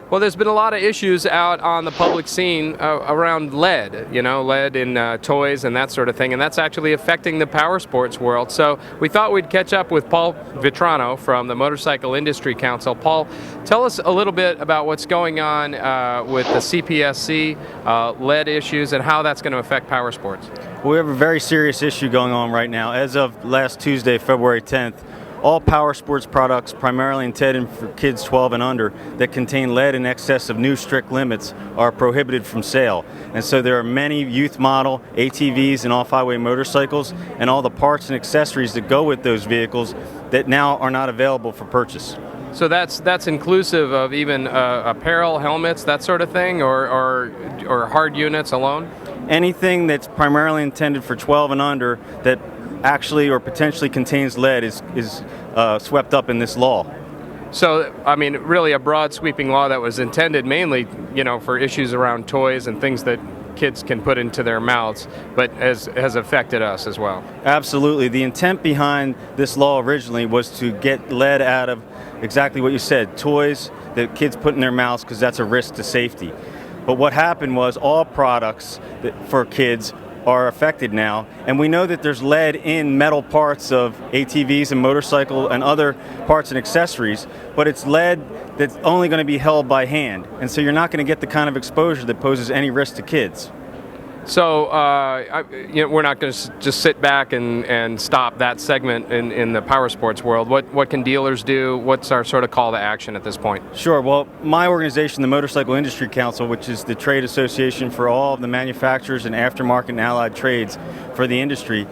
Well, there's been a lot of issues out on the public scene around lead, lead in toys and that sort of thing, and that's actually affecting the power sports world. So we thought we'd catch up with Paul Vitrano from the Motorcycle Industry Council. Paul, tell us a little bit about what's going on with the CPSC lead issues and how that's going to affect power sports. We have a very serious issue going on right now. As of last Tuesday, February 10th, all power sports products, primarily intended for kids 12 and under, that contain lead in excess of new strict limits are prohibited from sale. And so there are many youth model ATVs and off-highway motorcycles and all the parts and accessories that go with those vehicles that now are not available for purchase. So that's inclusive of even apparel, helmets, that sort of thing, or hard units alone? Anything that's primarily intended for 12 and under that actually or potentially contains lead is swept up in this law. So, I mean, really a broad sweeping law that was intended mainly, for issues around toys and things that kids can put into their mouths, but has affected us as well. Absolutely. The intent behind this law originally was to get lead out of exactly what you said, toys that kids put in their mouths because that's a risk to safety. But what happened was all products for kids are affected now, and we know that there's lead in metal parts of ATVs and motorcycle and other parts and accessories, but it's lead that's only going to be held by hand, and so you're not going to get the kind of exposure that poses any risk to kids. So we're not going to just sit back and stop that segment in the power sports world. What can dealers do? What's our sort of call to action at this point? Sure. Well, my organization, the Motorcycle Industry Council, which is the trade association for all of the manufacturers and aftermarket and allied trades for the industry,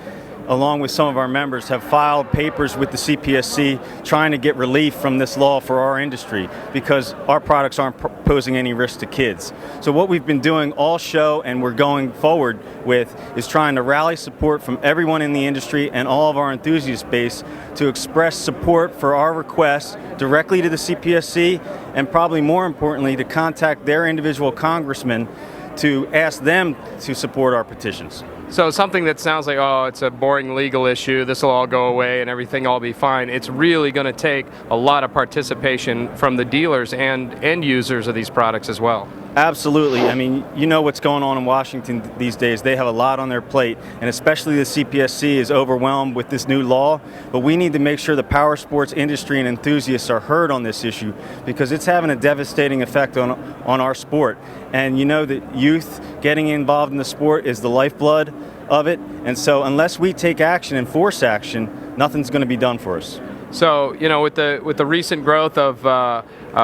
along with some of our members, have filed papers with the CPSC trying to get relief from this law for our industry because our products aren't posing any risk to kids. So what we've been doing all show and we're going forward with is trying to rally support from everyone in the industry and all of our enthusiast base to express support for our requests directly to the CPSC, and probably more importantly to contact their individual congressmen to ask them to support our petitions. So something that sounds like, it's a boring legal issue, this will all go away and everything will be fine, it's really going to take a lot of participation from the dealers and end users of these products as well. Absolutely. I mean, you know what's going on in Washington these days. They have a lot on their plate, and especially the CPSC is overwhelmed with this new law, but we need to make sure the power sports industry and enthusiasts are heard on this issue because it's having a devastating effect on our sport. And you know that youth getting involved in the sport is the lifeblood of it, and so unless we take action and force action, nothing's going to be done for us. So, with the recent growth of,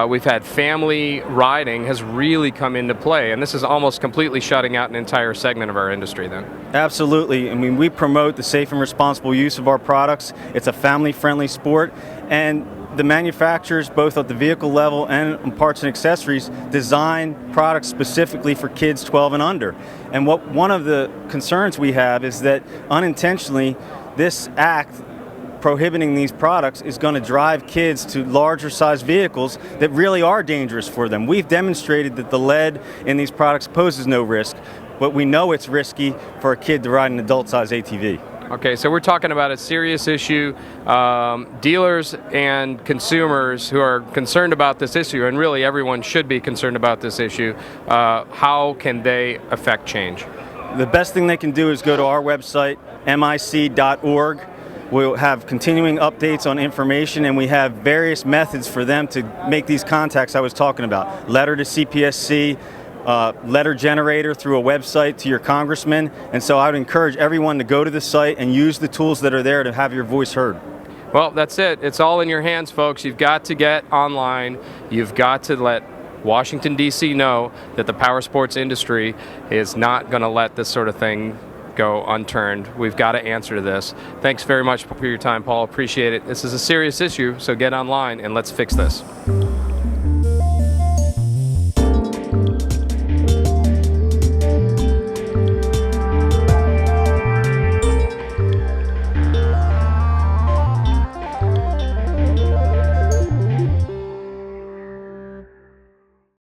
we've had family riding has really come into play, and this is almost completely shutting out an entire segment of our industry then. Absolutely. I mean, we promote the safe and responsible use of our products. It's a family-friendly sport, and the manufacturers, both at the vehicle level and on parts and accessories, design products specifically for kids 12 and under. And one of the concerns we have is that unintentionally, this act prohibiting these products is going to drive kids to larger sized vehicles that really are dangerous for them. We've demonstrated that the lead in these products poses no risk, but we know it's risky for a kid to ride an adult sized ATV. Okay, so we're talking about a serious issue. Dealers and consumers who are concerned about this issue, and really everyone should be concerned about this issue, how can they affect change? The best thing they can do is go to our website, mic.org. We'll have continuing updates on information, and we have various methods for them to make these contacts I was talking about. Letter to CPSC, letter generator through a website to your congressman. And so I would encourage everyone to go to the site and use the tools that are there to have your voice heard. Well, that's it. It's all in your hands, folks. You've got to get online. You've got to let Washington, D.C. know that the power sports industry is not going to let this sort of thing go unturned. We've got to answer to this. Thanks very much for your time, Paul. Appreciate it. This is a serious issue, so get online and let's fix this.